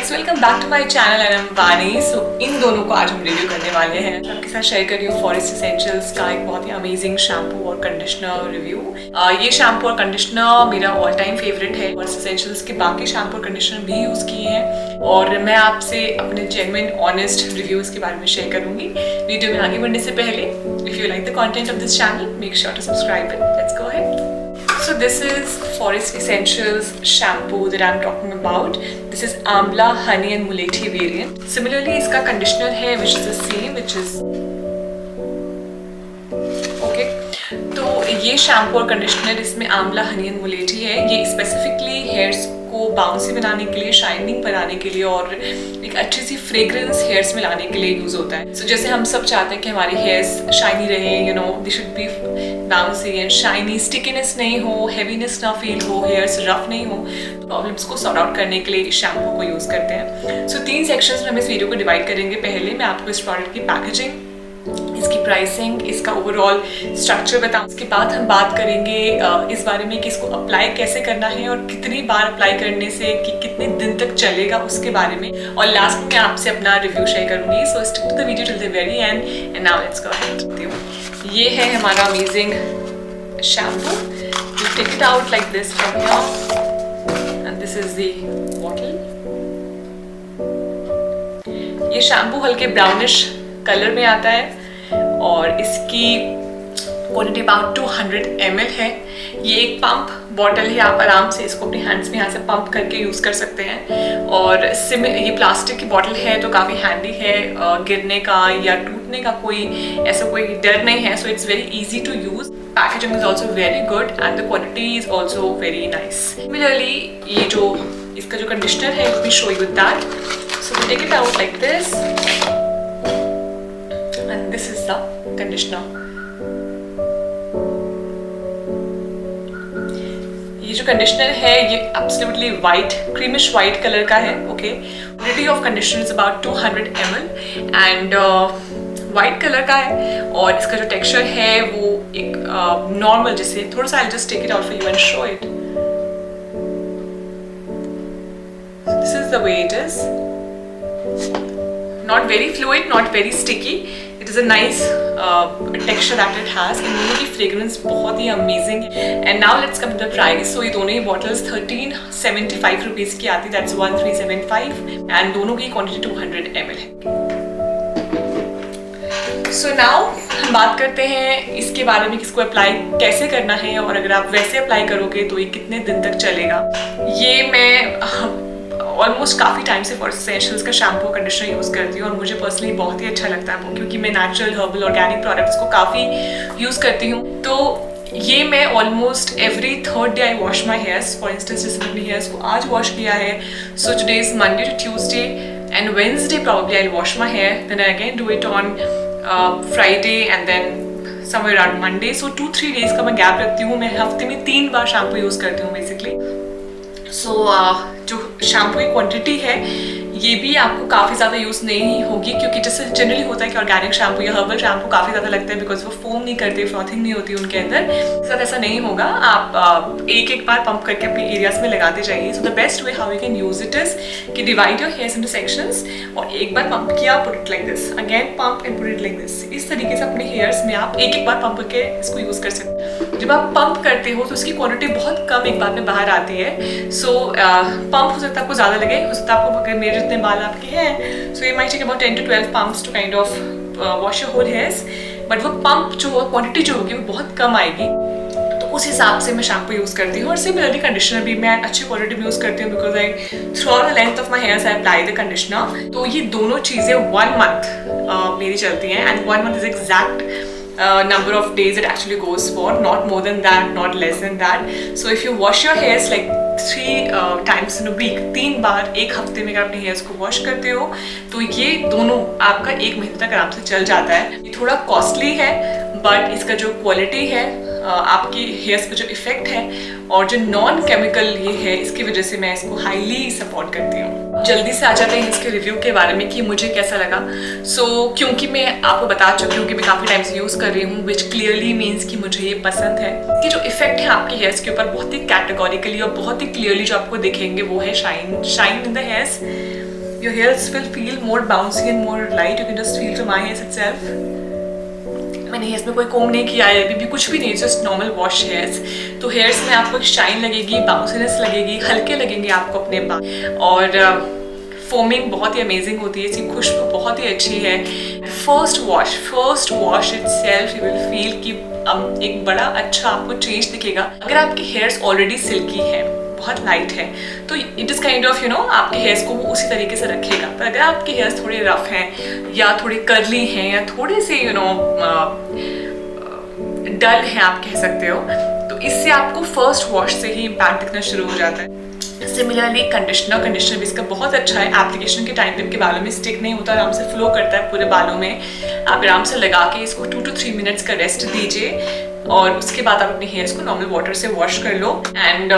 Guys, welcome back to my channel and I am Wani. So इन दोनों को आज हम रिव्यू करने वाले हैं। आपके साथ शेयर कर रही हूँ फॉरेस्ट एसेंशियल्स का एक बहुत ही अमेजिंग शैम्पू और कंडीशनर रिव्यू। ये शैम्पू और कंडीशनर मेरा ऑल टाइम फेवरेट है। फॉरेस्ट एसेंशियल्स के बाकी शैम्पू और कंडीशनर भी यूज किए हैं और मैं आपसे अपने जेन्युइन ऑनेस्ट रिव्यूज के बारे में शेयर करूंगी। वीडियो में आगे बढ़ने से पहले if you like the content of this channel make sure to subscribe it. Let's go ahead. So this is Forest Essentials shampoo that I'm talking about. This is Amla, Honey and Mulethi variant. Similarly, इसका conditioner है which is the same, which is okay. तो ये shampoo और conditioner इसमें आंवला, honey and मुलेठी है। ये specifically hairs को बाउंसी बनाने के लिए, शाइनिंग बनाने के लिए और एक अच्छी सी फ्रेग्रेंस हेयर्स में लाने के लिए यूज होता है। So, जैसे हम सब चाहते हैं कि हमारे हेयर्स शाइनी रहे, you know they should be bouncy and shiny, stickiness नहीं हो, हैवीनेस ना फील हो, हेयर्स रफ नहीं हो, प्रॉब्लम्स को सॉर्ट आउट करने के लिए इस शैम्पू को यूज करते हैं। सो 3 सेक्शंस में हम इस वीडियो को डिवाइड करेंगे। पहले मैं आपको इस प्रोडक्ट की पैकेजिंग, इसकी प्राइसिंग, इसका ओवरऑल स्ट्रक्चर बताऊं। उसके बाद हम बात करेंगे इस बारे में कि इसको अप्लाई कैसे करना है और कितनी बार अप्लाई करने से कि कितने दिन तक चलेगा उसके बारे में, और लास्ट में मैं आपसे अपना रिव्यू शेयर करूंगी। So stick to the video till the very end and now let's go ahead. ये है हमारा amazing shampoo. You take it out like this from here and this is the bottle. ये shampoo हल्के brownish colour में आता है और इसकी क्वांटिटी अबाउट 200 ml है। ये एक पंप बॉटल है, आप आराम से इसको अपने हैंड्स में यहाँ से पंप करके यूज़ कर सकते हैं। और ये प्लास्टिक की बॉटल है तो काफ़ी हैंडी है, गिरने का या टूटने का ऐसा कोई डर नहीं है। So it's very easy to use. Packaging is also very good and the quality is also very nice. Similarly ये जो इसका जो कंडीशनर है, let me show you that. So take it out like this and this is the conditioner. ये जो conditioner है ये absolutely white, creamish white colour का है। Okay, quantity of conditioner is about 200 ml and white colour का है। और इसका जो टेक्सचर है वो एक नॉर्मल, जैसे थोड़ा सा I just take it out for you and show it. This is the way it is, not very fluid, not very sticky. It is a nice texture that it has. इन दोनों की fragrance बहुत ही amazing है। And now let's come to the price. So ये दोनों ही bottles 1375 rupees की आती, that's 1375 and दोनों की quantity 200 ml है। So now हम बात करते हैं इसके बारे में, किसको अप्लाई कैसे करना है और अगर आप वैसे अप्लाई करोगे तो ये कितने दिन तक चलेगा। ये मैं ऑलमोस्ट काफ़ी टाइम से फॉरेस्ट एसेंशियल्स का शैम्पू कंडीशनर यूज़ करती हूँ और मुझे पर्सनली बहुत ही अच्छा लगता है क्योंकि मैं नेचुरल, हर्बल, ऑर्गेनिक प्रोडक्ट्स को काफ़ी यूज़ करती हूँ। तो ये मैं almost every 3rd day I wash my hairs. For instance जैसे अपने हेयर्स को आज वॉश किया है, so today is Monday to Tuesday and Wednesday probably I wash my hair, then I again do it on Friday and then somewhere around Monday. So 2-3 days का मैं gap रखती हूँ। मैं हफ्ते में 3 बार शैम्पू यूज़ करती हूँ बेसिकली। सो जो शैम्पू की क्वांटिटी है ये भी आपको काफ़ी ज़्यादा यूज़ नहीं होगी क्योंकि जैसे जनरली होता है कि ऑर्गेनिक शैम्पू या हर्बल शैम्पू काफ़ी ज़्यादा लगता है बिकॉज वो फोम नहीं करते, फ्रॉथिंग नहीं होती उनके अंदर। साथ ऐसा नहीं होगा, आप एक बार पंप करके अपने एरियाज में लगाते जाइए। So the best way how you can use it is कि divide your hairs into sections और एक बार पंप किया, put it like this, again pump and put it like this. इस तरीके से अपने हेयर्स में आप एक बार पंप करके इसको यूज़ कर सकते हैं। जब आप पंप करते हो तो उसकी क्वांटिटी बहुत कम एक बार में बाहर आती है। सो पंप हो सकता है आपको ज़्यादा लगे, हो सकता है आपको, अगर मेरे जितने बाल आपके हैं, so you might take about 10 to 12 pumps to kind of wash your whole hairs, but वो पंप जो क्वांटिटी जो होगी वो बहुत कम आएगी। तो उस हिसाब से मैं शैम्पू यूज़ करती हूँ और सिमिलरली कंडीशनर भी मैं अच्छी क्वालिटी में यूज़ करती हूँ because I through out the length of my hairs I apply the conditioner. तो ये दोनों चीज़ें 1 month मेरी चलती हैं and 1 month is exact number of days it actually goes for, not more than that, not less than that. So if you wash your hairs like 3 times in a week, 3 बार एक हफ्ते में अगर अपने hairs को wash करते हो तो ये दोनों आपका 1 महीने तक आराम से चल जाता है। ये थोड़ा कॉस्टली है बट इसका जो क्वालिटी है, आपकी हेयर्स पे जो इफेक्ट है और जो नॉन केमिकल ये है, इसकी वजह से मैं इसको हाईली सपोर्ट करती हूँ। जल्दी से आ जाते हैं इसके रिव्यू के बारे में कि मुझे कैसा लगा। क्योंकि मैं आपको बता चुकी हूँ कि मैं काफ़ी टाइम से यूज़ कर रही हूँ, विच क्लियरली मीन्स कि मुझे ये पसंद है। इसके जो इफेक्ट है आपके हेयर्स के ऊपर बहुत ही कैटेगोरिकली और बहुत ही क्लियरली जो आपको दिखेंगे वो है shine in the hairs. your hairs will feel more bouncy and more light. You can just feel from my hairs itself. मैंने हेयर्स में कोई कोम नहीं किया है, अभी भी कुछ भी नहीं, जस्ट नॉर्मल वॉश हेयर्स। तो हेयर्स में आपको एक शाइन लगेगी, बाउंसीनेस लगेगी, हल्के लगेंगे आपको अपने बाल, और फोमिंग बहुत ही अमेजिंग होती है, इसकी खुशबू बहुत ही अच्छी है। First wash itself you will feel कि एक बड़ा अच्छा आपको चेंज दिखेगा। अगर आपकी हेयर्स ऑलरेडी सिल्की है, बहुत लाइट है, तो इट इज़ काइंड ऑफ आपके हेयर्स को वो उसी तरीके से रखेगा। पर अगर आपके हेयर्स थोड़े रफ हैं या थोड़े कर्ली हैं या थोड़े से डल हैं आप कह सकते हो, तो इससे आपको फर्स्ट वॉश से ही इम्पैक्ट दिखना शुरू हो जाता है। सिमिलरली कंडीशनर भी इसका बहुत अच्छा है। एप्लीकेशन के टाइम पे आपके बालों में स्टिक नहीं होता, आराम से फ्लो करता है पूरे बालों में। आप आराम से लगा के इसको 2 to 3 मिनट्स का रेस्ट दीजिए और उसके बाद आप अपने हेयर्स को नॉर्मल वाटर से वॉश कर लो। एंड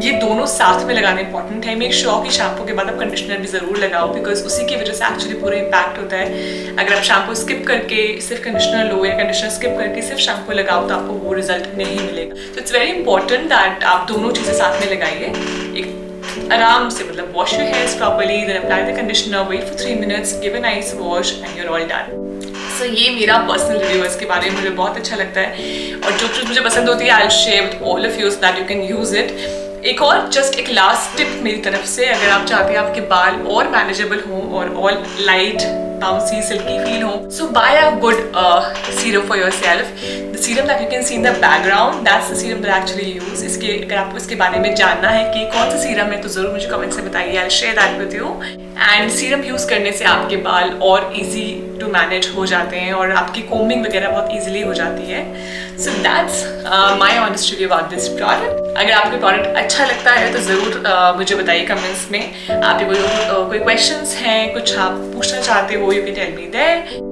ये दोनों साथ में लगाना इंपॉर्टेंट है। मेक श्योर कि शैम्पू के बाद आप कंडीशनर भी ज़रूर लगाओ, बिकॉज उसी की वजह से एक्चुअली पूरा इम्पैक्ट होता है। अगर आप शैम्पू स्किप करके सिर्फ कंडीशनर लो या कंडीशनर स्किप करके सिर्फ शैम्पू लगाओ तो आपको वो रिजल्ट नहीं मिलेगा। तो इट्स वेरी इंपॉर्टेंट दैट आप दोनों चीज़ें साथ में लगाइए, एक आराम से, मतलब wash your hairs properly, then apply the conditioner, wait for 3 minutes, give a nice wash and you're all done. So ये मेरा पर्सनल रिव्यू है, इसके बारे में मुझे बहुत अच्छा लगता है और जो चीज़ मुझे पसंद होती है I will share with all of you so that you can use it. एक लास्ट टिप मेरी तरफ से, अगर आप चाहते हैं आपके बाल और मैनेजेबल हों और all light bouncy silky feel हो, so buy a good serum for yourself. The serum that you can see in the background, that's the serum that actually use. इसके अगर आपको इसके बारे में जानना है कि कौन सा सीरम है तो ज़रूर मुझे कमेंट से बताइए, I will share that with you. And serum use करने से आपके बाल और ईजी टू मैनेज हो जाते हैं और आपकी कोमिंग वगैरह बहुत ईजिली हो जाती है। So that's my honest review about this product. अगर आपको प्रोडक्ट अच्छा लगता है तो ज़रूर मुझे बताइए कमेंट्स में। आपके कोई क्वेश्चंस हैं, कुछ आप पूछना चाहते हो, you can tell me there.